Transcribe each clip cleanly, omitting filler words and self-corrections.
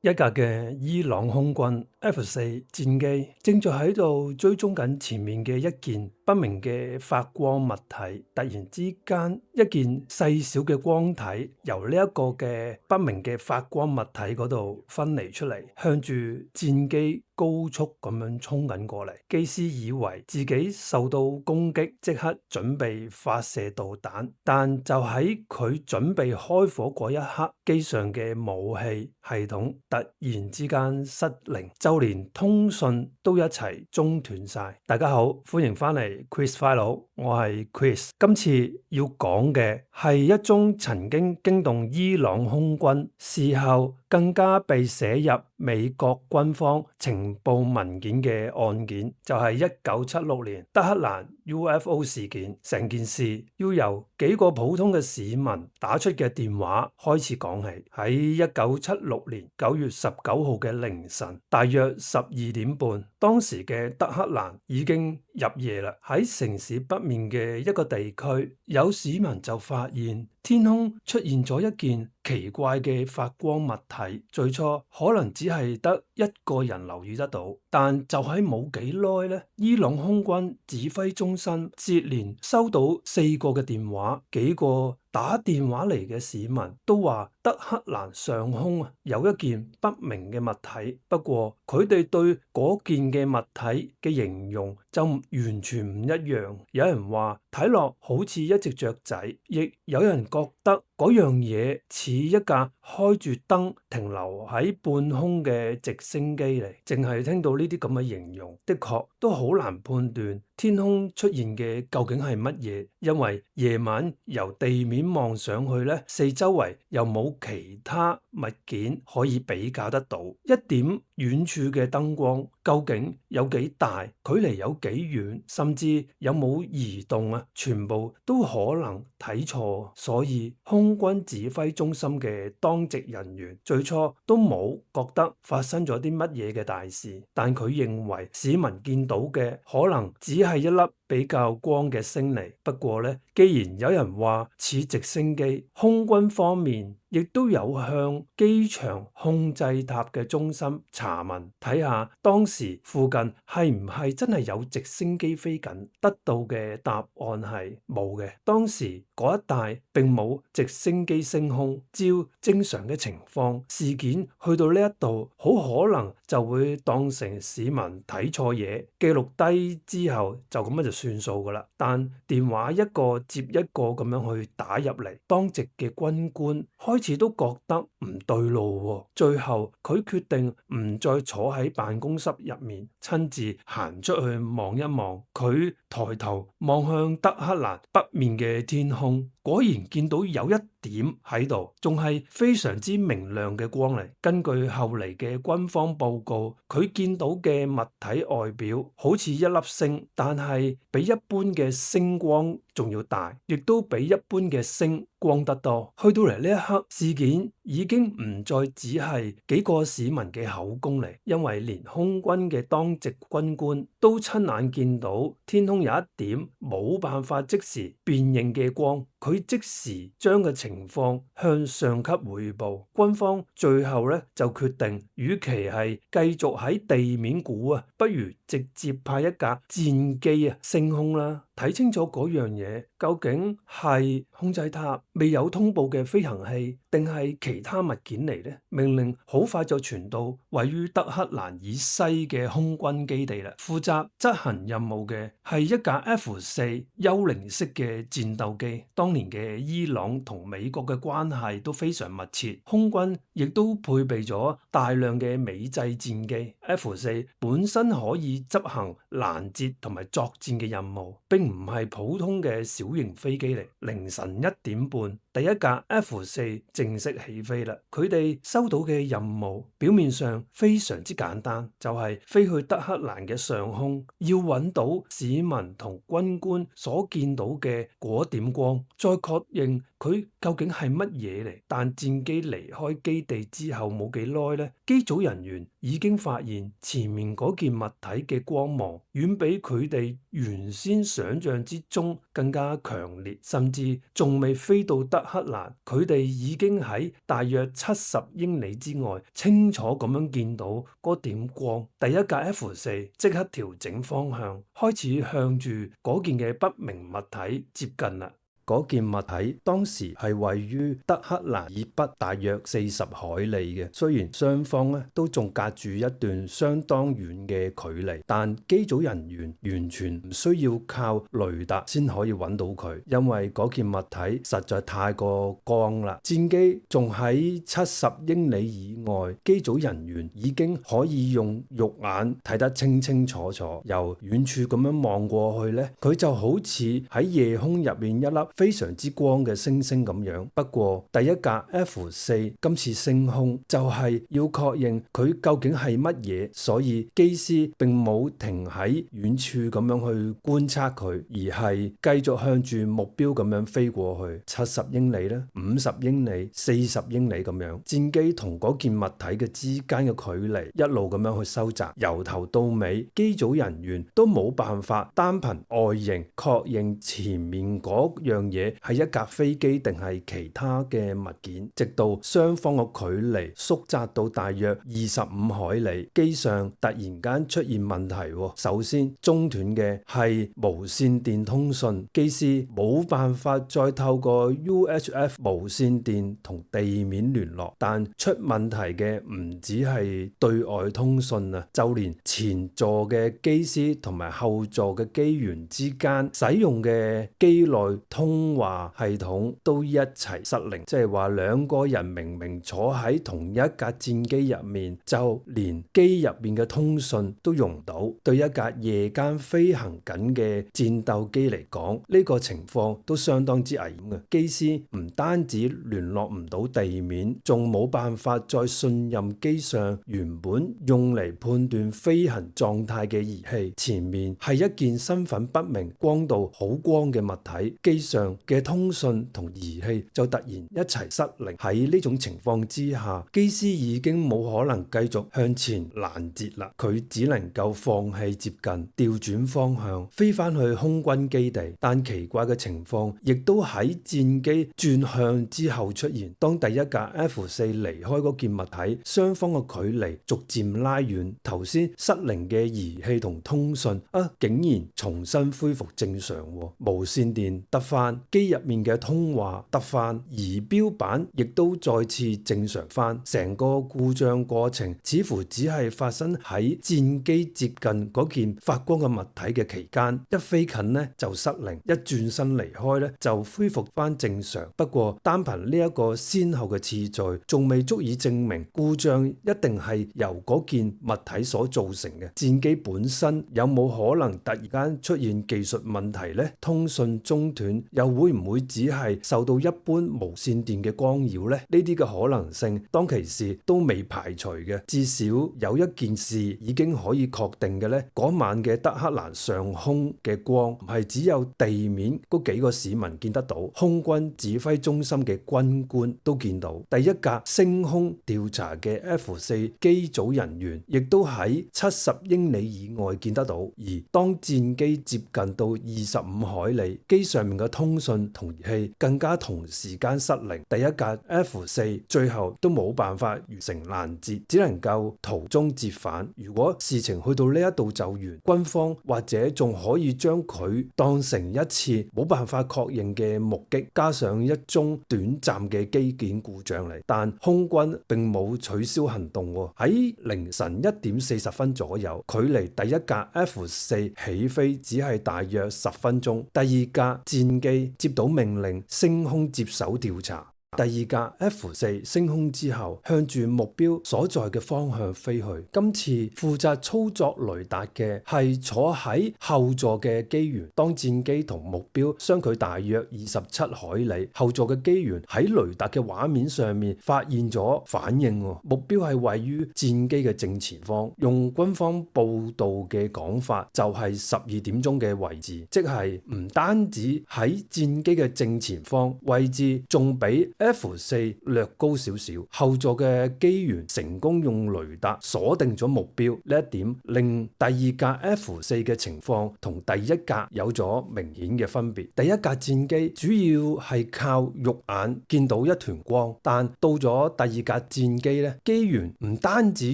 一架嘅伊朗空軍 F4戰機正在喺度追蹤緊前面嘅一件不明嘅發光物體，突然之間一件細小嘅光體由呢一個嘅不明嘅發光物體嗰度分離出嚟，向住戰機高速咁樣衝緊過嚟。機師以為自己受到攻擊，即刻準備發射導彈，但就喺佢準備開火嗰一刻，機上嘅武器系統突然之間失靈，就連通訊都一齊中斷晒。大家好，歡迎翻嚟 Quiz File， 我係 Chris。今次要講嘅係一宗曾經驚動伊朗空軍，事後更加被寫入美國軍方情報文件嘅案件，就係1976年德黑蘭 UFO 事件。成件事要由幾個普通嘅市民打出嘅電話開始講起。喺1976年9月19號嘅凌晨，大約12點半，當時嘅德黑蘭已經入夜啦。喺城市北面嘅一個地區，有市民就發現天空出現咗一件奇怪嘅發光物體。最初可能只係得一個人留意得到，但就喺冇幾耐呢，伊朗空軍指揮中心接連收到4個嘅電話，幾個打電話嚟嘅市民都話德黑蘭上空有一件不明嘅物體，不過佢哋對嗰件嘅物體嘅形容就完全唔一樣。有人話睇落好似一隻雀仔，亦有人覺得嗰樣嘢似一架開住燈停留喺半空嘅直升機嚟。淨係聽到呢啲咁嘅形容，的確都好難判斷天空出現嘅究竟係乜嘢，因為夜晚由地面望上去咧，四周圍又冇其他物件可以比較得到。一點遠處嘅燈光究竟有幾大，距離有幾遠，甚至有冇移動啊，全部都可能睇錯。所以空軍指揮中心嘅當值人員最初都冇覺得發生咗啲乜嘢嘅大事，但佢認為市民見到嘅可能只係一粒比較光嘅星嚟。不過呢，既然有人話似直升機，空軍方面亦都有向機場控制塔嘅中心查問，睇下當時附近係唔係真係有直升機飛緊。得到嘅答案係冇嘅，當時嗰一帶並冇直升機升空。照正常嘅情況，事件去到呢一度，好可能就會當成市民睇錯嘢，記錄低之後就咁樣就算數噶啦。但電話一個接一個咁樣去打入嚟，當值嘅軍官開始都覺得唔對路喎。最後佢決定唔再坐喺辦公室入面，親自行出去望一望。佢抬頭望向德黑蘭北面嘅天空，果然見到有一點喺度，仲係非常之明亮嘅光嚟。根據後嚟嘅軍方報告，佢見到嘅物體外表好似一粒星，但係比一般嘅星光仲要大，亦都比一般嘅星光得多。去到嚟呢一刻，事件已經唔再只係幾個市民嘅口供嚟，因為連空軍嘅當值軍官都親眼見到天空有一點冇辦法即時辨認嘅光。佢即時將嘅情況向上級匯報，軍方最後咧就決定，與其係繼續喺地面估啊，不如直接派一架戰機升空啦，睇清楚嗰樣嘢究竟係控制塔未有通報嘅飛行器，定係其他物件嚟呢？命令好快就傳到位於德黑蘭以西嘅空軍基地啦。負責執行任務嘅係一架 F4幽靈式嘅戰鬥機。當年嘅伊朗同美國嘅關係都非常密切，空軍亦都配備咗大量嘅美製戰機。F4本身可以執行攔截同埋作戰嘅任務，並唔係普通嘅小型飛機嚟。凌晨1點半，第一架 F4正式起飛啦。佢哋收到嘅任務表面上非常之簡單，就係飛去德黑蘭嘅上空，要揾到市民同軍官所見到嘅嗰點光，再確認佢究竟係乜嘢嚟。但戰機離開基地之後冇幾耐呢，機組人員已經發現前面嗰件物體嘅光芒遠比佢哋原先想想象之中更加強烈，甚至仲未飛到德黑蘭，佢哋已經喺大約70英里之外，清楚咁樣見到嗰點光。第一架 F4即刻調整方向，開始向住嗰件嘅不明物體接近啦。嗰件物體當時係位於德黑蘭以北大約40海里嘅，雖然雙方咧都仲隔住一段相當遠嘅距離，但機組人員完全唔需要靠雷達先可以揾到佢，因為嗰件物體實在太過光啦。戰機仲喺70英里以外，機組人員已經可以用肉眼睇得清清楚楚。由遠處咁樣望過去呢，佢就好似喺夜空入面一粒非常之光嘅星星咁樣。不過第一架 F4今次升空就係要確認佢究竟係乜嘢，所以機師並冇停喺遠處咁樣去觀察佢，而係繼續向住目標咁樣飛過去。70英里咧，50英里、40英里咁樣，戰機同嗰件物體嘅之間嘅距離一路咁樣去收窄，由頭到尾機組人員都冇辦法單憑外形確認前面嗰樣嘢係一架飛機定係其他嘅物件，直到雙方嘅距離縮窄到大約25海里，機上突然間出現問題。首先中斷嘅係無線電通訊，機師冇辦法再透過 UHF 無線電同地面聯絡。但出問題嘅唔止係對外通訊啊，就連前座嘅機師同埋後座嘅機員之間使用嘅機內通話系統都一齊失靈，即係話兩個人明明坐喺同一架戰機入面，就連機入面嘅通訊都用唔到。對一架夜間飛行緊嘅戰鬥機嚟講，呢個情況都相當之危險嘅。機師唔單止聯絡唔到地面，仲冇辦法再信任機上原本用嚟判斷飛行狀態嘅儀器。前面係一件身份不明、光度好光嘅物體，機上嘅通訊同儀器就突然一齊失靈。喺呢種情況之下，機師已經冇可能繼續向前攔截啦，佢只能夠放棄接近，調轉方向飛翻去空軍基地。但奇怪嘅情況亦都喺戰機轉向之後出現，當第一架 F4離開嗰件物體，雙方嘅距離逐漸拉遠，頭先失靈嘅儀器同通訊竟然重新恢復正常，無線電得翻，機入面嘅通話得翻，儀表板亦都再次正常翻。成個故障過程似乎只係發生喺戰機接近嗰件發光嘅物體嘅期間，一飛近呢就失靈，一轉身離開呢就恢復翻正常。不過單憑呢一個先後嘅次序，仲未足以證明故障一定係由嗰件物體所造成嘅。戰機本身有冇可能突然間出現技術問題呢？通訊中斷又會唔會只係受到一般無線電嘅干擾呢？呢啲嘅可能性當其時都未排除嘅。至少有一件事已經可以確定嘅呢，嗰晚嘅德黑蘭上空嘅光唔係只有地面嗰幾個市民見得到，空軍指揮中心嘅軍官都見到。第一架升空調查嘅 F4機組人員亦都喺70英里以外見得到。而當戰機接近到25海里，機上面嘅通訊同儀器更加同時間失靈，第一架 F4最後都冇辦法完成攔截，只能夠途中折返。如果事情去到呢一度就完，軍方或者仲可以將佢當成一次冇辦法確認嘅目擊，加上一宗短暫嘅機件故障嚟。但空軍並冇取消行動喎。喺凌晨1點40分左右，距離第一架 F4起飛只係大約10分鐘，第二架戰機接到命令升空接手調查。第二架 F4升空之後，向住目標所在嘅方向飛去。今次負責操作雷達嘅係坐喺後座嘅機員。當戰機同目標相距大約27海里，後座嘅機員喺雷達嘅畫面上面發現咗反應。目標係位於戰機嘅正前方，用軍方報道嘅講法就係12點鐘嘅位置，即係唔單止喺戰機嘅正前方位置，仲比 F4略高少少，後座嘅機員成功用雷達鎖定咗目標，呢一點令第二架 F4嘅情況同第一架有咗明顯嘅分別。第一架戰機主要係靠肉眼見到一團光，但到咗第二架戰機咧，機員唔單止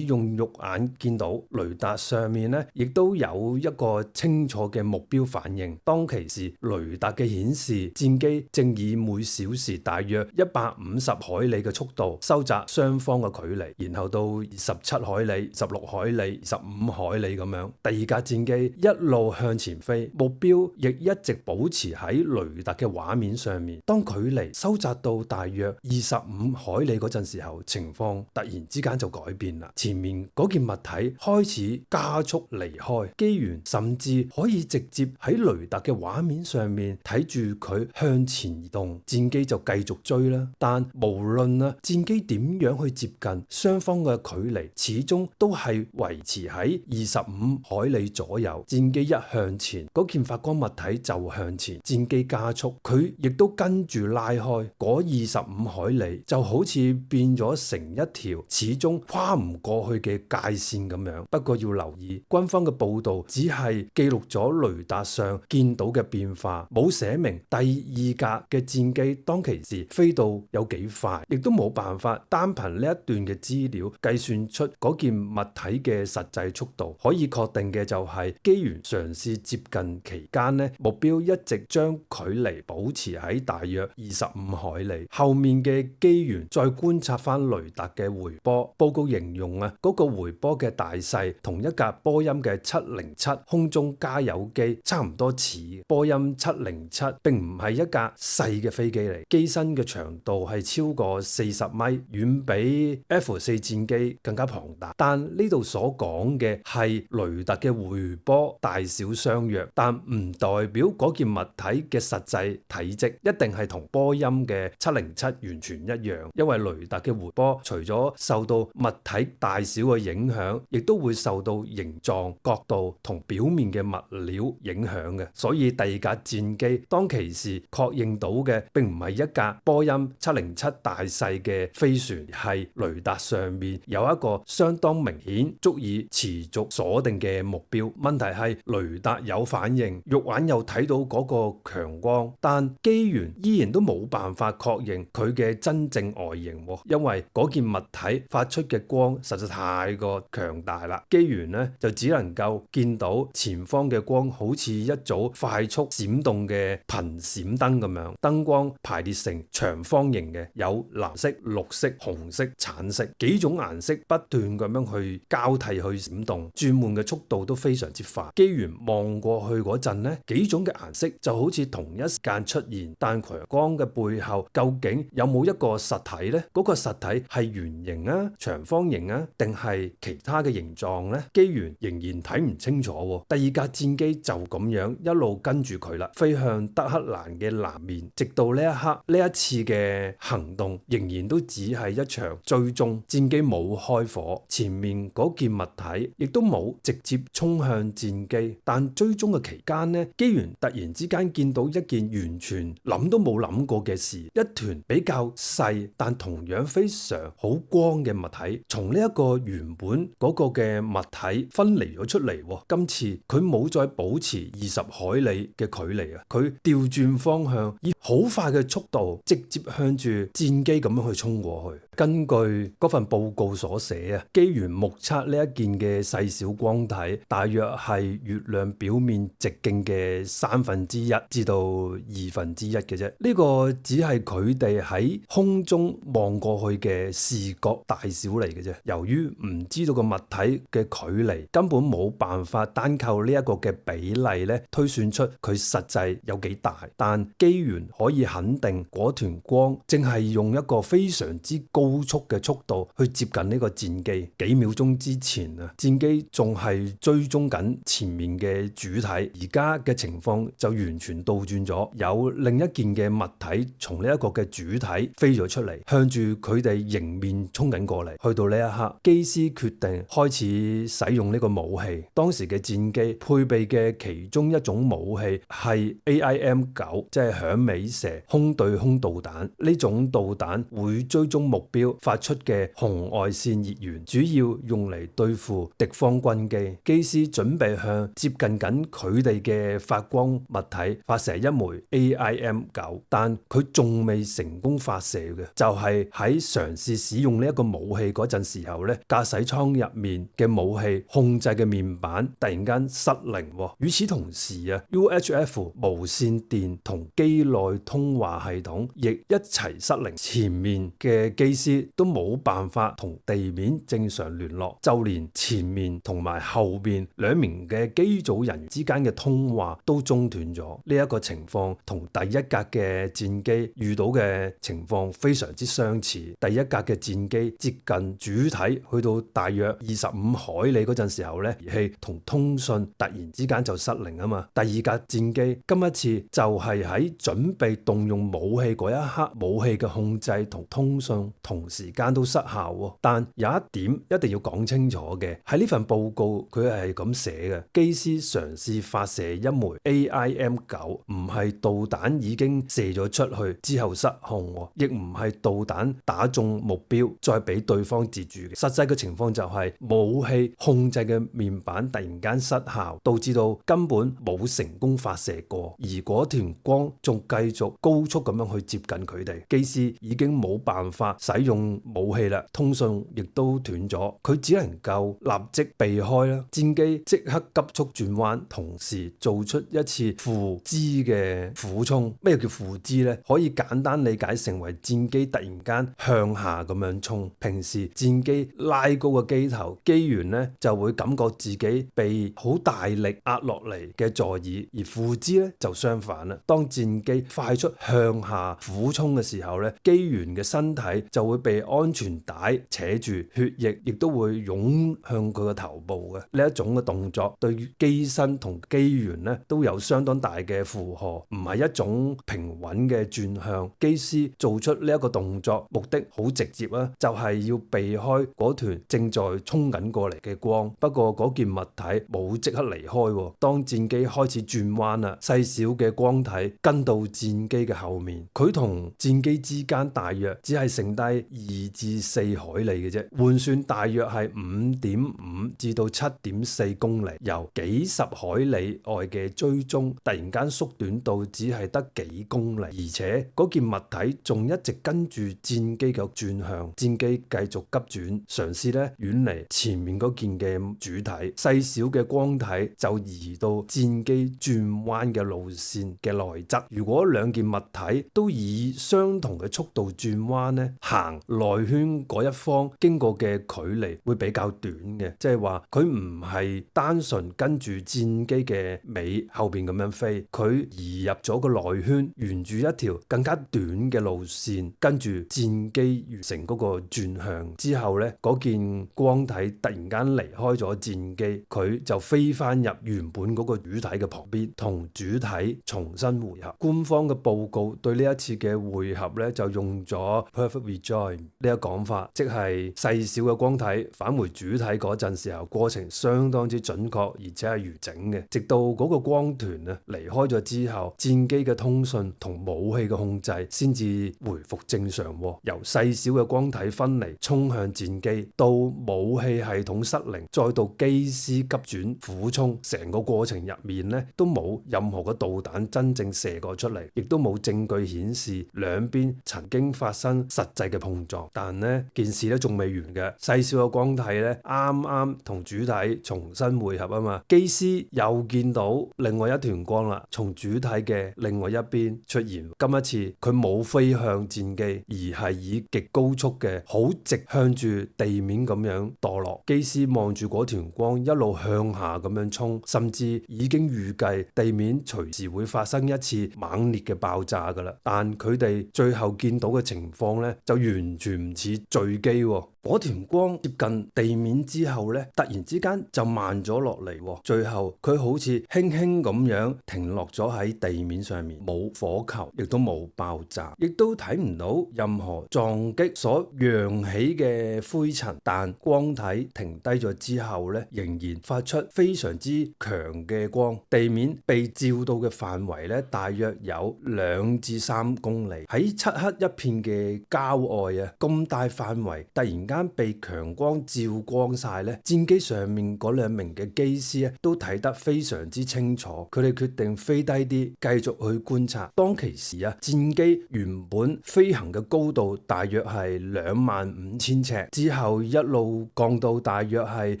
用肉眼見到，雷達上面咧亦都有一個清楚嘅目標反應。當其時，雷達嘅顯示戰機正以每小時大約150海里嘅速度收窄雙方嘅距離，然後到27海里、16海里、15海里咁樣。第二架戰機一路向前飛，目標亦一直保持喺雷達嘅畫面上面。當距離收窄到大約25海里嗰陣時候，情況突然之間就改變啦。前面嗰件物體開始加速離開，機員甚至可以直接喺雷達嘅畫面上面睇住佢向前移動，戰機就繼續追啦。但無論戰機點樣去接近，雙方嘅距離始終都係維持喺25海里左右。戰機一向前，嗰件發光物體就向前，戰機加速，佢亦都跟住拉開，嗰25海里就好似變咗成一條始終跨唔過去嘅界線咁樣。不過要留意，軍方嘅報道只係記錄咗雷達上見到嘅變化，冇寫明第二架嘅戰機當其時飛到有幾快，亦都冇辦法單憑呢一段嘅資料計算出嗰件物體嘅實際速度。可以確定嘅就係機員嘗試接近期間呢，目標一直將距離保持喺大約25海里。後面嘅機員再觀察翻雷達嘅回波，報告形容嗰個回波嘅大細同一架波音嘅707空中加油機差唔多似。波音707並唔係一架細嘅飛機嚟，機身嘅長度係超過40米，遠比 F4 戰機更加龐大。但呢度所講嘅係雷達嘅回波大小相若，但唔代表嗰件物體嘅實際體積一定係同波音嘅707完全一樣，因為雷達嘅回波除咗受到物體大小嘅影響，亦都會受到形狀、角度同表面嘅物料影響嘅。所以第二架戰機當其時確認到嘅並唔係一架波音707大細嘅飛船，係雷達上面有一個相當明顯足以持續鎖定嘅目標。問題係雷達有反應，肉眼又睇到嗰個強光，但機員依然都冇辦法確認佢嘅真正外形，因為嗰件物體發出嘅光實在太過強大啦。機員呢就只能夠見到前方嘅光好似一組快速閃動嘅頻閃燈咁樣，燈光排列成長方形嘅，有藍色、綠色、紅色、橙色幾種顏色不斷咁樣去交替去閃動，轉換嘅速度都非常之快。機員望過去嗰陣呢，幾種嘅顏色就好似同一時間出現，但強光嘅背後究竟有冇一個實體呢？嗰個實體係圓形啊、長方形啊，定係其他嘅形狀呢？機員仍然睇唔清楚。第二架戰機就咁樣一路跟住佢啦，飛向德克蘭嘅南面，直到呢一刻，呢一次嘅行動仍然都只係一場追蹤。戰機冇開火，前面嗰件物體亦都冇直接衝向戰機，但追蹤嘅期間呢，機員突然之間見到一件完全諗都冇諗過嘅事，一團比較細但同樣非常好光嘅物體從呢一個原本嗰個嘅物體分離咗出嚟。今次佢冇再保持20海里嘅距離啊，佢調轉方向，以好快嘅速度直接向住戰機咁樣去衝過去。根據嗰份報告所寫啊，機員目測呢一件嘅細小光體大約係月亮表面直徑嘅1/3至到1/2嘅啫。呢個只係佢哋喺空中望過去嘅視覺大小嚟嘅啫。由於唔知道個物體嘅距離，根本冇辦法單靠呢一個嘅比例咧推算出佢實際有幾大。但機員可以肯定嗰團光正係用一個非常之高高速嘅速度去接近呢個戰機。幾秒鐘之前啊，戰機仲係追蹤緊前面嘅主體，而家嘅情況就完全倒轉咗，有另一件嘅物體從呢一個嘅主體飛咗出嚟，向住佢哋迎面衝緊過嚟。去到呢一刻，機師決定開始使用呢個武器。當時嘅戰機配備嘅其中一種武器係 AIM-9，即係響尾蛇空對空導彈。呢種導彈會追蹤目標發出嘅紅外線熱源，主要用嚟對付敵方軍機。機師準備向接近緊佢哋嘅發光物體發射一枚 AIM-9，但佢仲未成功發射嘅，就係喺嘗試使用呢一個武器嗰陣時候咧，駕駛艙入面嘅武器控制嘅面板突然間失靈。與此同時啊，UHF 無線電同機內通話系統亦一齊失靈，前面嘅機師都冇辦法同地面正常聯絡，就連前面同埋後邊兩名嘅機組人員之間嘅通話都中斷咗。呢一個情況同第一架嘅戰機遇到嘅情況非常之相似。第一架嘅戰機接近主體去到大約25海里嗰陣時候咧，儀器同通訊突然之間就失靈啊嘛。第二架戰機今一次就係喺準備動用武器嗰一刻，武器嘅控制同通訊同時間都失效喎。但有一點一定要講清楚嘅，喺呢份報告佢係咁寫嘅：機師嘗試發射一枚 AIM-9，唔係導彈已經射咗出去之後失控，亦唔係導彈打中目標再俾對方截住嘅。實際嘅情況就係武器控制嘅面板突然間失效，導致到根本冇成功發射過，而嗰團光仲繼續高速咁樣去接近佢哋。機師已經冇辦法使用武器啦，通訊亦都斷咗，佢只能夠立即避開啦。戰機即刻急速轉彎，同時做出一次負 G 嘅俯衝。咩叫負 G 呢？可以簡單理解成為戰機突然間向下咁樣衝。平時戰機拉高個機頭，機員呢就會感覺自己被好大力壓落嚟嘅座椅，而負 G 呢就相反啦。當戰機快速向下俯衝嘅時候咧，機員嘅身體就會被安全帶扯住，血液亦都會湧向佢個頭部嘅。呢一種嘅動作對於機身同機員咧都有相當大嘅負荷，唔係一種平穩嘅轉向。機師做出呢一個動作目的好直接啊，就係要避開嗰團正在衝緊過嚟嘅光。不過嗰件物體冇即刻離開，當戰機開始轉彎啦，細小嘅光體跟到戰機嘅後面，佢同戰機之間大約只係剩低2至4海里嘅啫，換算大約係5.5至到7.4公里，由幾十海里外嘅追蹤突然間縮短到只係得幾公里，而且嗰件物體仲一直跟住戰機嘅轉向，戰機繼續急轉，嘗試咧遠離前面嗰件嘅主體，細小嘅光體就移到戰機轉彎嘅路線嘅內側。如果兩件物體都以相同嘅速度轉彎咧，行內圈嗰一方經過嘅距離會比較短嘅，即係話佢唔係單純跟住戰機嘅尾後邊咁樣飛，佢移入咗個內圈，沿住一條更加短嘅路線，跟住戰機完成嗰個轉向之後咧，嗰件光體突然間離開咗戰機，佢就飛翻入原本嗰個主體嘅旁邊，同主體重新匯合。官方嘅報告對呢一次嘅匯合咧就用咗 perfect rejoin 呢個講法，即係細小嘅光體返回主體嗰陣時候，過程相當之準確而且係完整嘅。直到嗰個光團啊離開咗之後，戰機嘅通訊同武器嘅控制先至回復正常。由細小嘅光體分離衝向戰機，到武器系統失靈，再到機師急轉俯衝，成個過程入面咧都冇任何嘅導彈真正射過出嚟，亦都冇證據顯示兩邊曾經發生實際嘅碰撞。但呢件事咧仲未完嘅，細小嘅光體咧啱啱同主體重新匯合啊嘛，機師又見到另外一團光啦，從主體嘅另外一邊出現。今一次佢冇飛向戰機，而係以極高速嘅好直向住地面咁樣墮落。機師望住嗰團光一路向下咁樣衝，甚至已經預計地面隨時會發生一次猛烈嘅爆炸噶啦。但佢哋最後見到嘅情況咧，就完完全唔似墜機喎。嗰團光接近地面之後咧，突然之間就慢咗落嚟，最後佢好似輕輕咁樣停落咗喺地面上面，冇火球，亦都冇爆炸，亦都睇唔到任何撞擊所揚起嘅灰塵。但光體停低咗之後咧，仍然發出非常之強嘅光。地面被照到嘅範圍咧，大約有2至3公里。喺漆黑一片嘅郊外啊，咁大範圍突然間被強光照光晒咧，戰機上面嗰2名嘅機師咧都睇得非常之清楚。佢哋決定飛低啲，繼續去觀察。當其時啊，戰機原本飛行嘅高度大約係25000尺，之後一路降到大約係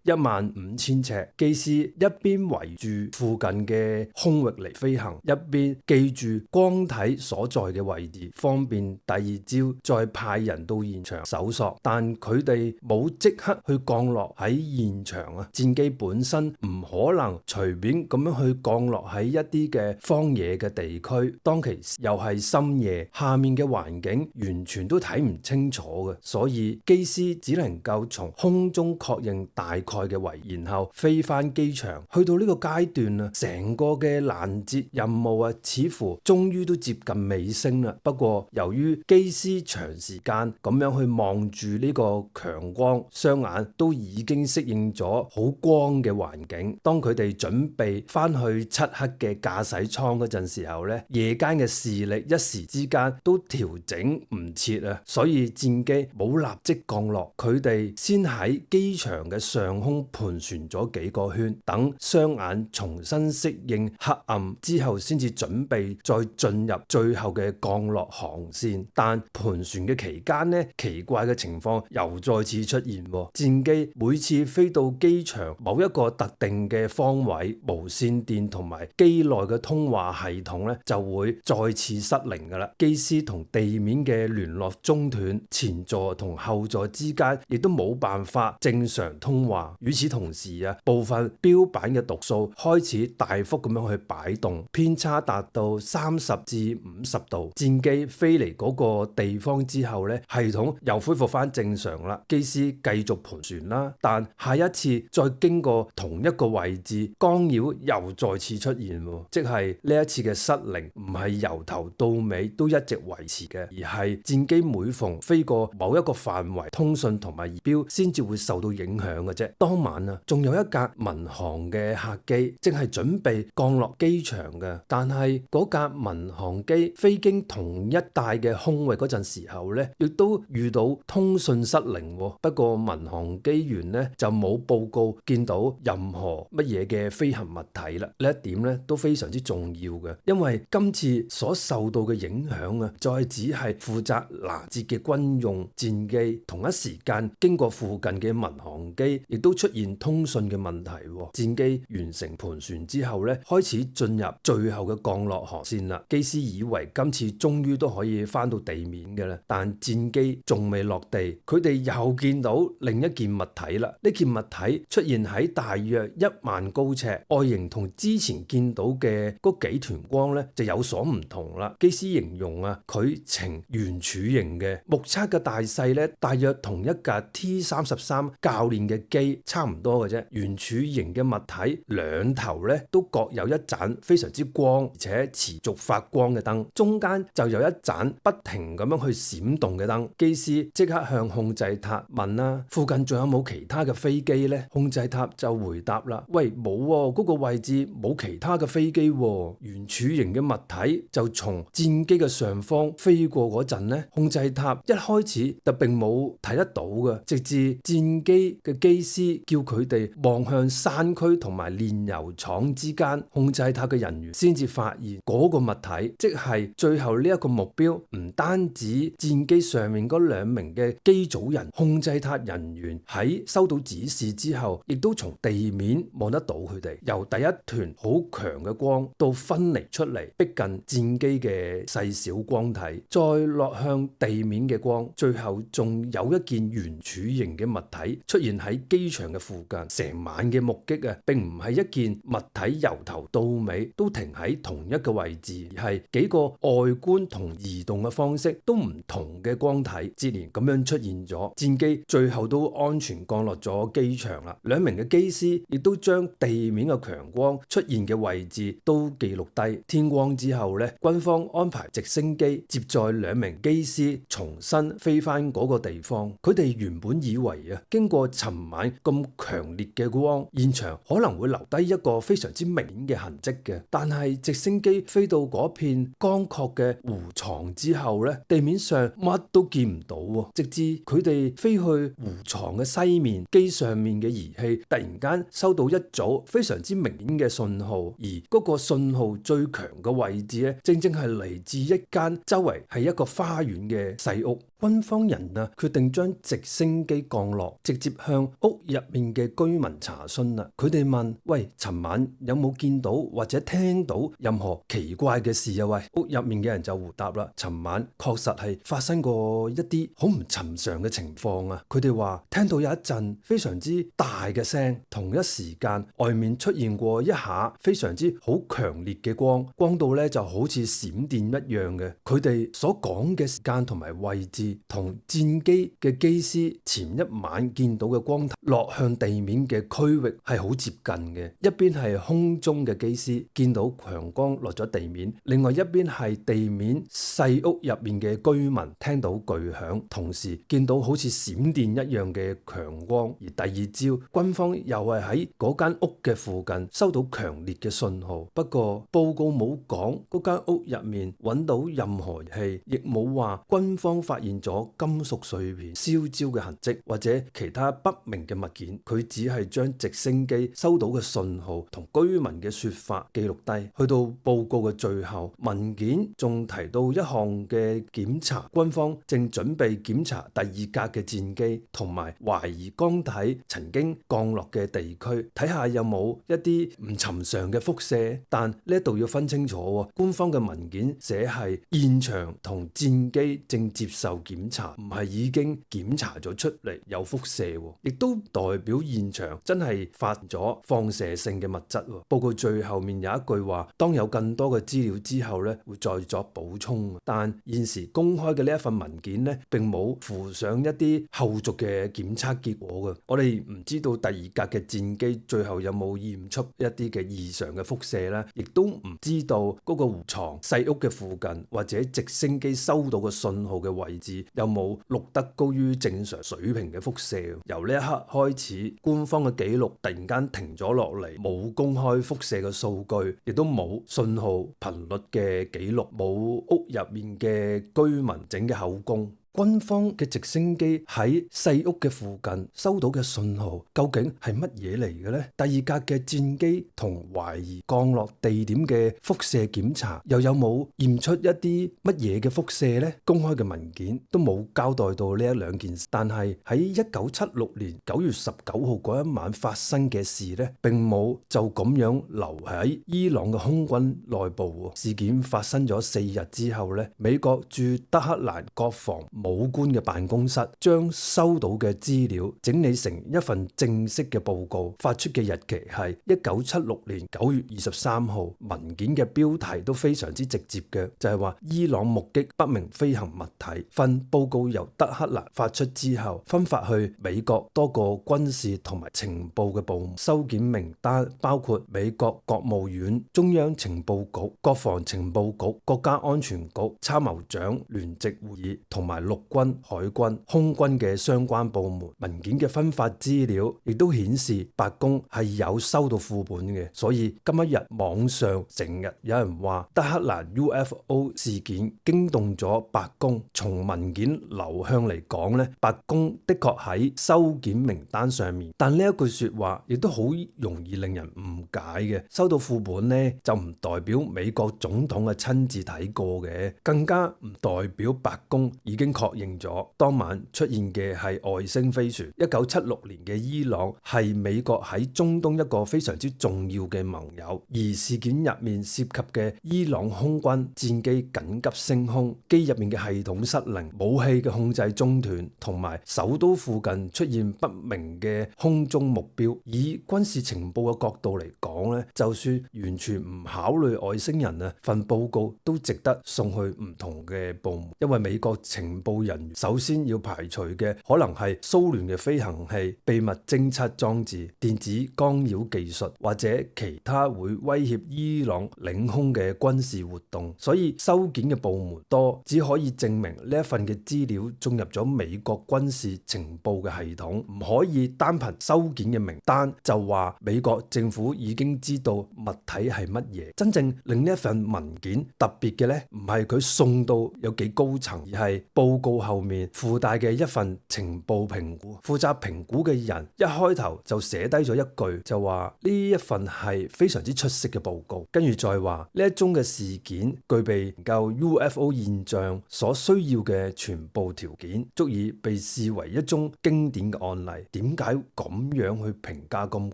15000尺。機師一邊圍住附近嘅空域嚟飛行，一邊記住光體所在嘅位置，方便第2朝再派人到現場搜索。但佢哋冇即刻去降落喺現場啊！戰機本身唔可能隨便咁樣去降落喺一啲嘅荒野嘅地區，當其時又係深夜，下面嘅環境完全都睇唔清楚嘅，所以機師只能夠從空中確認大概嘅位置，然後飛翻機場。去到呢個階段啊，成個嘅攔截任務啊，似乎終於都接近尾聲啦。不過由於機師長時間咁樣去望住呢個強光，雙眼都已經適應咗好光嘅環境。當佢哋準備翻去漆黑嘅駕駛艙嗰陣時候咧，夜間嘅視力一時之間都調整唔切啊，所以戰機冇立即降落，佢哋先喺機場嘅上空盤旋咗幾個圈，等雙眼重新適應黑暗之後，先至準備再進入最後嘅降落航線。但盤旋嘅期間呢，奇怪嘅情況又再次出現。戰機每次飛到機場某一個特定嘅方位，無線電同埋機內嘅通話系統咧就會再次失靈噶啦，機師同地面嘅聯絡中斷，前座同後座之間亦都冇辦法正常通話。與此同時啊，部分標板嘅讀數開始大幅咁樣去擺動，偏差達到30至50度。戰機飛嚟嗰個地方之後咧，系統又恢復翻正常啦，機師繼續盤旋啦。但下一次再經過同一個位置，干擾又再次出現，即係呢一次嘅失靈唔係由頭到尾都一直維持嘅，而係戰機每逢飛過某一個範圍，通訊同埋儀表先至會受到影響嘅啫。當晚啊，仲有一架民航嘅客機正係準備降落機場嘅，但係嗰架民航機飛經同一帶嘅空域嗰陣時候咧，亦都遇到通訊失靈。不過民航機員咧就冇報告見到任何乜嘢嘅飛行物體啦。呢一點咧都非常之重要嘅，因為今次所受到嘅影響啊，再只係負責攔截嘅軍用戰機，同一時間經過附近嘅民航機亦都出現通訊嘅問題。戰機完成盤旋之後咧，開始進入最後嘅降落航線啦。機師以為今次終於都可以翻到地面嘅啦，但戰機仲未落地，佢哋又見到另一件物體啦。呢件物體出現喺大約1萬高尺，外形同之前見到嘅嗰幾團光咧就有所唔同啦。機師形容啊，佢呈圓柱形嘅，目測嘅大細咧大約同一架 T-33教練嘅機差唔多嘅啫。圓柱形嘅物體兩頭咧都各有一盞非常之光而且持續發光嘅燈，中間就有一盞不停咁樣去閃動嘅燈。機師即刻向控制塔問啦，附近仲有冇其他嘅飛機呢？控制塔就回答啦，喂，冇喎，嗰個位置冇其他嘅飛機喎。圓柱形嘅物體就從戰機嘅上方飛過嗰陣呢，控制塔一開始就並冇睇得到嘅，直至戰機嘅機師叫佢哋望向山區同埋煉油廠之間，控制塔嘅人員先至發現嗰個物體，即係最後呢一個目標唔單止戰機上面嗰2名嘅機組人控制塔人員喺收到指示之後，亦都從地面望得到佢哋由第一團好強嘅光到分離出嚟，逼近戰機嘅細小光體，再落向地面嘅光，最後仲有一件圓柱形嘅物體出現喺機場嘅附近。成晚嘅目擊並唔係一件物體由頭到尾都停喺同一個位置，而係幾個外觀同移動嘅方式都唔同嘅光體接連咁樣出現咗。戰機最後都安全降落咗機場啦。兩名嘅機師亦都將地面嘅強光出現嘅位置都記錄低。天光之後咧，軍方安排直升機接載兩名機師重新飛翻嗰個地方。佢哋原本以為經過尋晚咁強烈嘅光，現場可能會留低一個非常之明顯嘅痕跡嘅，但係直升機飛到嗰片乾涸嘅湖床之後咧，地面上乜都見唔到喎。直至佢哋飛去湖床嘅西面，機上面嘅儀器突然間收到一組非常之明顯嘅信號，而嗰個信號最強嘅位置咧，正正係嚟自一間周圍係一個花園嘅細屋。軍方人決定將直升機降落，直接向屋入面嘅居民查詢啦。佢哋問：喂，尋晚有冇見到或者聽到任何奇怪嘅事啊？喂，屋入面嘅人就回答啦：尋晚確實係發生過一啲好唔尋常嘅情況啊！佢哋話聽到有一陣非常之大嘅聲，同一時間外面出現過一下非常之好強烈嘅光，光到咧就好似閃電一樣嘅。佢哋所講嘅時間同埋位置，同戰機嘅機師前一晚見到嘅光頭落向地面嘅區域係好接近嘅。一邊係空中嘅機師見到強光落咗地面，另外一邊係地面細屋入面嘅居民聽到巨響，同時見到好似閃電一樣嘅強光。而第二朝，軍方又係喺嗰間屋嘅附近收到強烈嘅信號，不過報告冇講嗰間屋入面揾到任何儀器，亦冇話軍方發現咗金屬碎片、燒焦嘅痕跡或者其他不明嘅物件。佢只係將直升機收到嘅信號同居民嘅說法記錄低。去到報告嘅最後，文件仲提到一項嘅檢查，軍方正準備檢查第二架嘅戰機同埋懷疑光體曾經降落嘅地區，睇下有冇一啲唔尋常嘅輻射。但呢度要分清楚，官方嘅文件寫係現場同戰機正接受檢查，唔係已經檢查咗出嚟有輻射，亦都代表現場真係發咗放射性嘅物質。報告最後面有一句話：當有更多嘅資料之後咧，會再作補充。但現時公開嘅呢一份文件咧，並冇附上一啲後續嘅檢測結果嘅。我哋唔知道第二架嘅戰機最後有冇驗出一啲嘅異常嘅輻射啦，亦都唔知道嗰個湖床細屋嘅附近或者直升機收到嘅信號嘅位置有冇錄得高於正常水平嘅輻射。由呢一刻開始，官方嘅記錄突然間停咗落嚟，冇公開輻射嘅數據，亦都冇信號頻率嘅記錄，冇屋入面嘅居民整嘅口供。軍方嘅直升機喺細屋嘅附近收到嘅信號究竟係乜嘢嚟嘅呢？第二架嘅戰機同懷疑降落地點嘅輻射檢查又有冇驗出一啲乜嘢嘅輻射呢？公開嘅文件都冇交代到呢一兩件事。但係喺1976年9月19號嗰一晚發生嘅事呢，並冇就咁樣留喺伊朗嘅空軍內部。事件發生咗4日之後呢，美國駐德黑蘭國防武官嘅辦公室將收到嘅資料整理成一份正式嘅報告，發出嘅日期係1976年9月23號。文件嘅標題都非常之直接嘅，就係話伊朗目擊不明飛行物體。份報告由德黑蘭發出之後，分發去美國多個軍事同埋情報嘅部門。收件名單包括美國國務院、中央情報局、國防情報局、國家安全局、參謀長聯席會議同埋陸軍、海軍、空軍嘅相關部門。文件嘅分發資料亦都顯示白宮係有收到副本嘅，所以今一日網上成日有人話德黑蘭 UFO 事件驚動咗白宮。從文件流向嚟講咧，白宮的確喺收件名單上面，但呢一句說話亦都好容易令人誤解嘅。收到副本呢，就唔代表美國總統嘅親自睇過嘅，更加唔代表白宮已經確認咗當晚出現嘅係外星飛船。1976年嘅伊朗係美國喺中東一個非常之重要嘅盟友，而事件入面涉及嘅伊朗空軍戰機緊急升空，機入面嘅系統失靈，武器嘅控制中斷，同埋首都附近出現不明嘅空中目標。以軍事情報嘅角度嚟講咧，就算完全唔考慮外星人啊，份報告都值得送去唔同嘅部門，因為美國情報人員首先要排除嘅可能係蘇聯嘅飛行器、秘密偵測裝置、電子干擾技術或者其他會威脅伊朗領空嘅軍事活動，所以收件嘅部門多，只可以證明呢一份嘅資料進入咗美國軍事情報嘅系統，唔可以單憑收件嘅名單就話美國政府已經知道物體係乜嘢。真正令呢一份文件特別嘅咧，唔係佢送到有幾高層，而係報告後面附帶嘅一份情報評估。負責評估嘅人一開頭就寫低咗一句，就話呢一份係非常之出色嘅報告，跟住再話呢一宗嘅事件具備研究 UFO 現象所需要嘅全部條件，足以被視為一宗經典嘅案例。點解咁樣去評價咁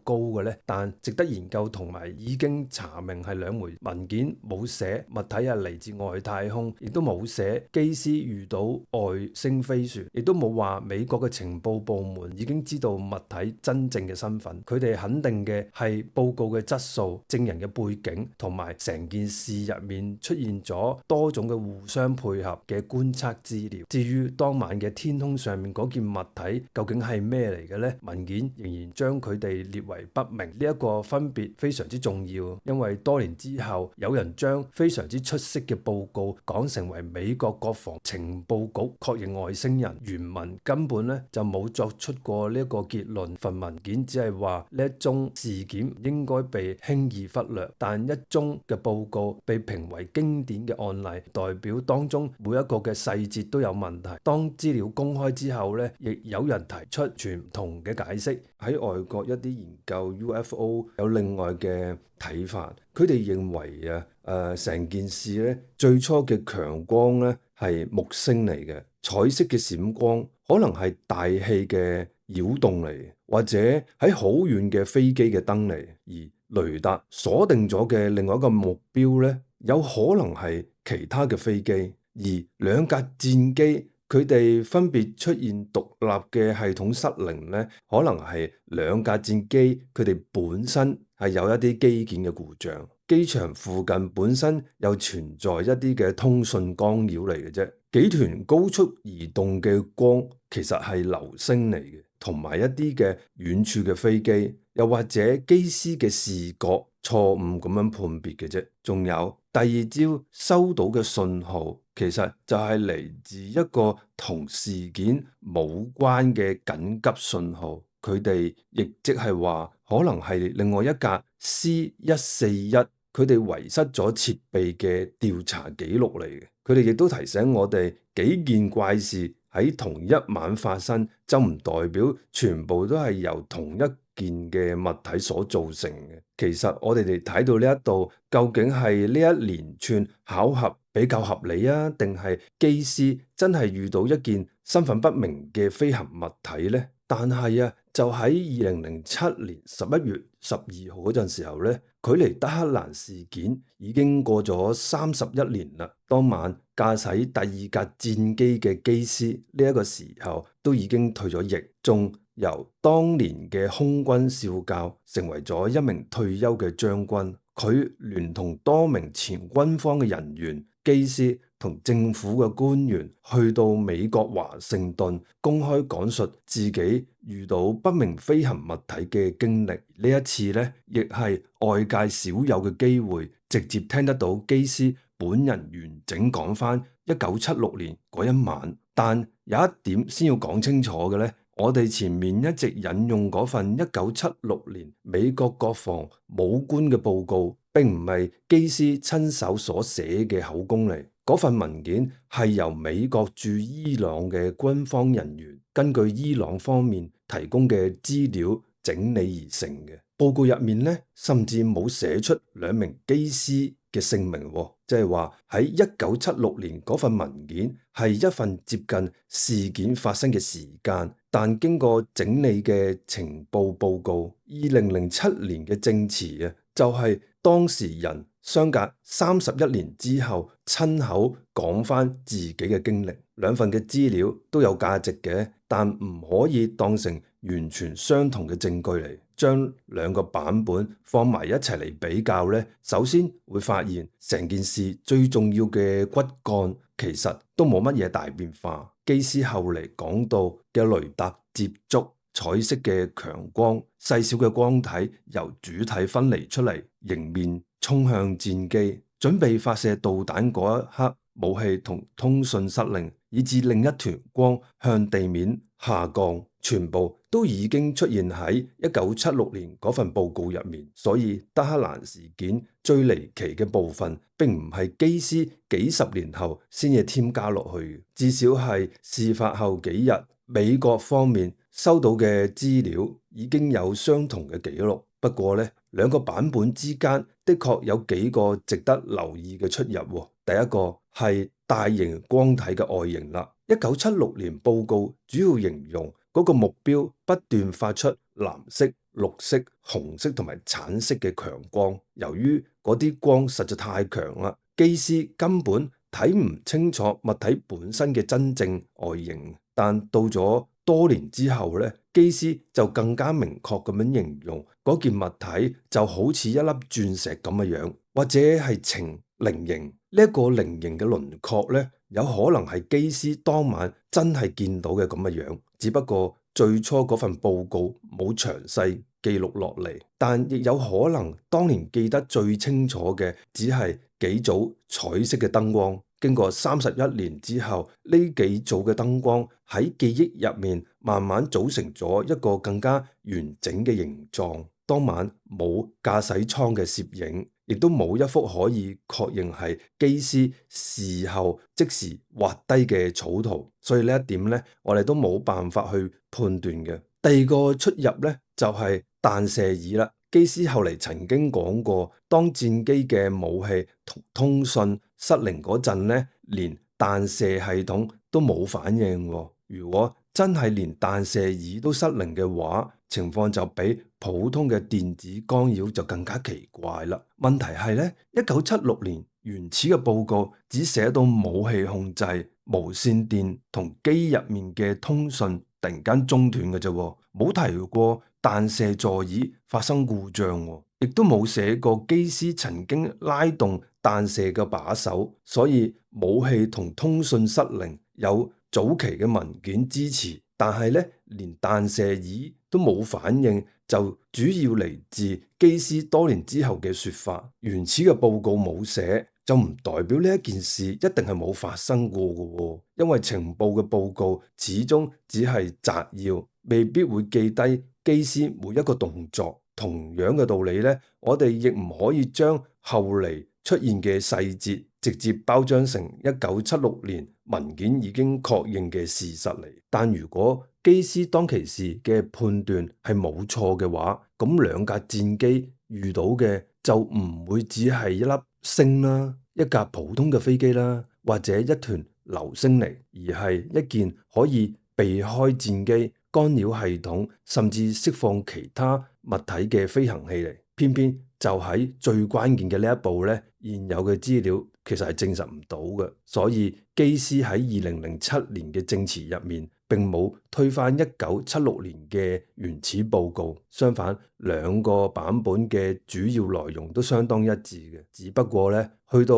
高嘅呢？但值得研究同埋已經查明係兩枚文件，冇寫物體係嚟自外太空，亦都冇寫機師遇到外星飛船，亦都冇話美國嘅情報部門已經知道物體真正嘅身份。佢哋肯定嘅係報告嘅質素、證人嘅背景同埋成件事入面出現咗多種嘅互相配合嘅觀測資料。至於當晚嘅天空上面嗰件物體究竟係咩嚟嘅呢？文件仍然將佢哋列為不明。呢一個分別非常之重要，因為多年之後有人將非常之出色嘅報告講成為美國國防情報局確認外星人，原文根本咧就冇作出過呢一個結論。份文件只係話呢一宗事件唔應該被輕易忽略，但一宗嘅報告被評為經典嘅案例，代表當中每一個嘅細節都有問題。當資料公開之後咧，亦有人提出全唔同嘅解釋。喺外國一啲研究 UFO 有另外嘅睇法，佢哋認為成件事咧最初嘅強光咧係木星嚟嘅，彩色嘅閃光可能係大氣嘅擾動嚟，或者喺好遠嘅飛機嘅燈嚟，而雷達鎖定咗嘅另外一個目標咧，有可能係其他嘅飛機，而兩架戰機佢哋分別出現獨立嘅系統失靈咧，可能係兩架戰機佢哋本身係有一啲機件嘅故障，機場附近本身又存在一啲嘅通訊干擾嚟嘅啫。幾團高速移動嘅光其實係流星嚟嘅，同埋一啲嘅遠處嘅飛機，又或者機師嘅視覺錯誤咁樣判別嘅啫。仲有第二朝收到嘅信號，其實就係嚟自一個同事件冇關嘅緊急信號，佢哋亦即係話可能係另外一架 C-141，佢哋遺失咗設備嘅調查記錄嚟嘅。佢哋亦都提醒我哋，幾件怪事喺同一晚發生，就唔代表全部都係由同一件嘅物體所造成嘅。其實我哋睇到呢一度，究竟係呢一連串巧合比較合理啊，定係機師真係遇到一件身份不明嘅飛行物體呢？但係就喺2007年11月12號嗰陣時候咧，距離德黑蘭事件已經過咗31年啦。當晚駕駛第二架戰機嘅機師呢一個時候都已經退咗役，仲由當年嘅空軍少校成為咗一名退休嘅將軍。佢聯同多名前軍方嘅人員、機師同政府嘅官員去到美國華盛頓，公開講述自己遇到不明飛行物體嘅經歷。呢一次呢，亦係外界少有嘅機會，直接聽得到機師本人完整講返1976年嗰一晚。但有一點先要講清楚嘅呢，我哋前面一直引用嗰份1976年美國國防武官嘅報告，並唔係機師親手所寫嘅口供嚟。嗰份文件係由美國駐伊朗嘅軍方人員根據伊朗方面提供嘅資料整理而成嘅。報告入面咧，甚至冇寫出兩名機師嘅姓名，即係話喺1976年嗰份文件係一份接近事件發生嘅時間，但經過整理嘅情報報告，2007年嘅證詞啊，就係當事人相隔31年之後親口講翻自己嘅經歷。兩份嘅資料都有價值嘅，但唔可以當成完全相同嘅證據嚟將兩個版本放埋一齊嚟比較呢。首先會發現成件事最重要嘅骨幹其實都冇乜嘢大變化。機師後嚟講到嘅雷達接觸、彩色嘅強光、細小嘅光體由主體分離出嚟，迎面衝向戰機，準備發射導彈嗰一刻，武器同通訊失靈，以致另一團光向地面下降，全部都已經出現喺1976年嗰份報告入面。所以德黑蘭事件最離奇嘅部分並唔係機師幾十年後先至添加落去，至少係事發後幾日美國方面收到嘅資料已經有相同嘅記錄。不過呢，兩個版本之間的確有幾個值得留意嘅出入。第一個係大型光體嘅外形啦。1976年報告主要形容嗰個目標不斷發出藍色、綠色、紅色同埋橙色嘅強光。由於嗰啲光實在太強啦，機師根本睇唔清楚物體本身嘅真正外形。但到咗多年之後咧，機師就更加明確咁樣形容嗰件物體就好似一粒鑽石咁嘅樣，或者係呈菱形。呢一個菱形嘅輪廓咧，有可能係機師當晚真係見到嘅咁嘅樣，只不過最初嗰份報告冇詳細記錄落嚟，但亦有可能當年記得最清楚嘅只係幾組彩色嘅燈光。經過31年之後，呢幾組嘅燈光喺記憶入面慢慢組成咗一個更加完整嘅形狀。當晚冇駕駛艙嘅攝影，亦都冇一幅可以確認係機師事後即時畫低嘅草圖，所以呢一點呢，我哋都冇辦法去判斷嘅。第二個出入呢，就係彈射椅啦。機師後嚟曾經講過，當戰機嘅武器同通訊失靈嗰陣呢，連彈射系統都冇反應。如果真係連彈射椅都失靈嘅話，情況就比普通嘅電子干擾就更加奇怪啦。問題係呢，1976年原始嘅報告只寫到武器控制、無線電同機入面嘅通訊突然間中斷嘅啫，冇提過彈射座椅發生故障，亦都冇寫過機師曾經拉動彈射嘅把手，所以武器同通訊失靈有早期嘅文件支持，但係咧連彈射椅都冇反應，就主要嚟自機師多年之後嘅說法。原始嘅報告冇寫，就唔代表呢一件事一定係冇發生過嘅，因為情報嘅報告始終只係摘要，未必會記低機師每一個動作。同樣嘅道理咧，我哋亦唔可以將後嚟出現嘅細節直接包裝成1976年文件已經確認嘅事實嚟。但如果機師當其時嘅判斷係冇錯嘅話，咁兩架戰機遇到嘅就唔會只係一粒星啦，一架普通嘅飛機啦，或者一團流星嚟，而係一件可以避開戰機干擾系統，甚至釋放其他物體嘅飛行器嚟。偏偏就喺最關鍵嘅呢一步咧，現有嘅資料其實係證實唔到嘅，所以機師喺2007年嘅證詞入面並冇推翻1976年嘅原始報告，相反兩個版本嘅主要內容都相當一致嘅，只不過咧去到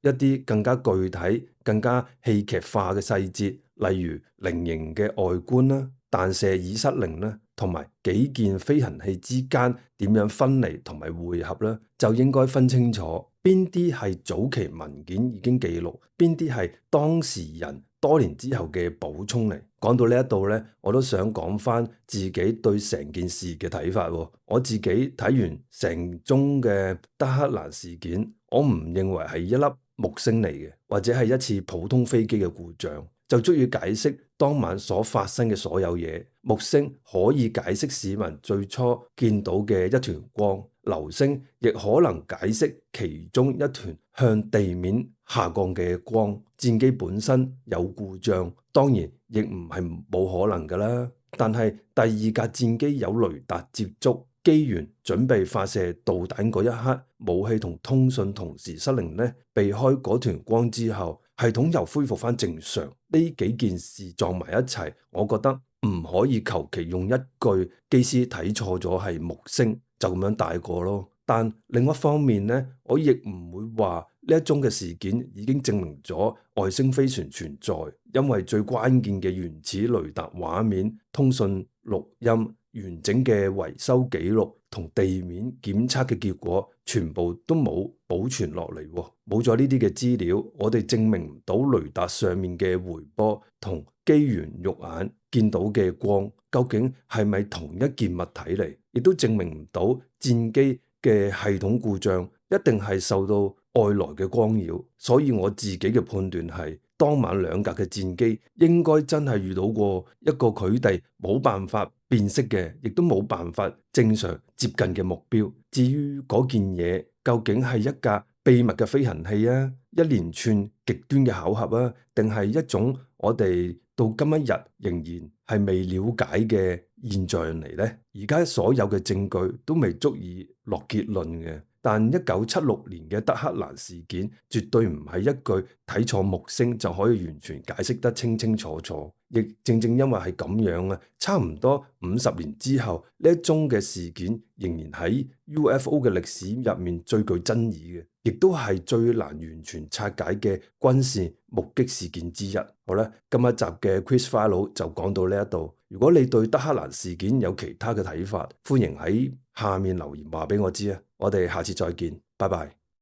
一啲更加具體、更加戲劇化嘅細節，例如菱形嘅外觀啦、彈射椅失靈啦，同埋幾件飛行器之間點樣分離同埋匯合咧，就應該分清楚邊啲係早期文件已經記錄，邊啲係當事人多年之後嘅補充嚟。講到呢一度咧，我都想講翻自己對成件事嘅睇法。我自己睇完成宗嘅德黑蘭事件，我唔認為係一粒木星嚟嘅，或者係一次普通飛機嘅故障，就足以解釋當晚所發生嘅所有嘢。木星可以解釋市民最初見到嘅一團光，流星亦可能解釋其中一團向地面下降嘅光。戰機本身有故障，當然亦唔係冇可能㗎啦。但係第二架戰機有雷達接觸，機員準備發射導彈嗰一刻，武器同通訊同時失靈呢，避開嗰團光之後，系統又恢復返正常。呢幾件事撞埋一齊，我覺得唔可以求其用一句機師睇錯咗係木星就咁樣帶過咯。但另一方面呢，我亦唔會話呢一宗嘅事件已經證明咗外星飛船存在，因為最關鍵嘅原始雷達畫面、通訊錄音、完整嘅維修記錄同地面檢測嘅結果，全部都冇保存落嚟。冇咗呢啲嘅資料，我哋證明唔到雷達上面嘅回波同機員肉眼見到嘅光究竟係咪同一件物體嚟，亦都證明唔到戰機嘅系統故障一定係受到外來嘅光擾。所以我自己嘅判斷係，當晚兩架嘅戰機應該真係遇到過一個佢哋冇辦法辨識嘅，亦都冇辦法正常接近嘅目標。至於嗰件嘢究竟係一架秘密嘅飛行器啊，一連串極端嘅巧合啊，定係一種我哋到今一日仍然係未了解嘅現象嚟呢？而家所有嘅證據都未足以落結論嘅。但1976年嘅德黑蘭事件絕對唔係一句睇錯木星就可以完全解釋得清清楚楚。亦正正因為係咁樣啊，差唔多50年之後，呢一宗嘅事件仍然喺 UFO 嘅歷史入面最具爭議嘅，亦都係最難完全拆解嘅軍事目擊事件之一。好啦，今一集嘅 Quiz File 就講到呢一度。如果你對德黑蘭事件有其他嘅睇法，歡迎喺下面留言話俾我知啊！我哋下次再見，拜拜。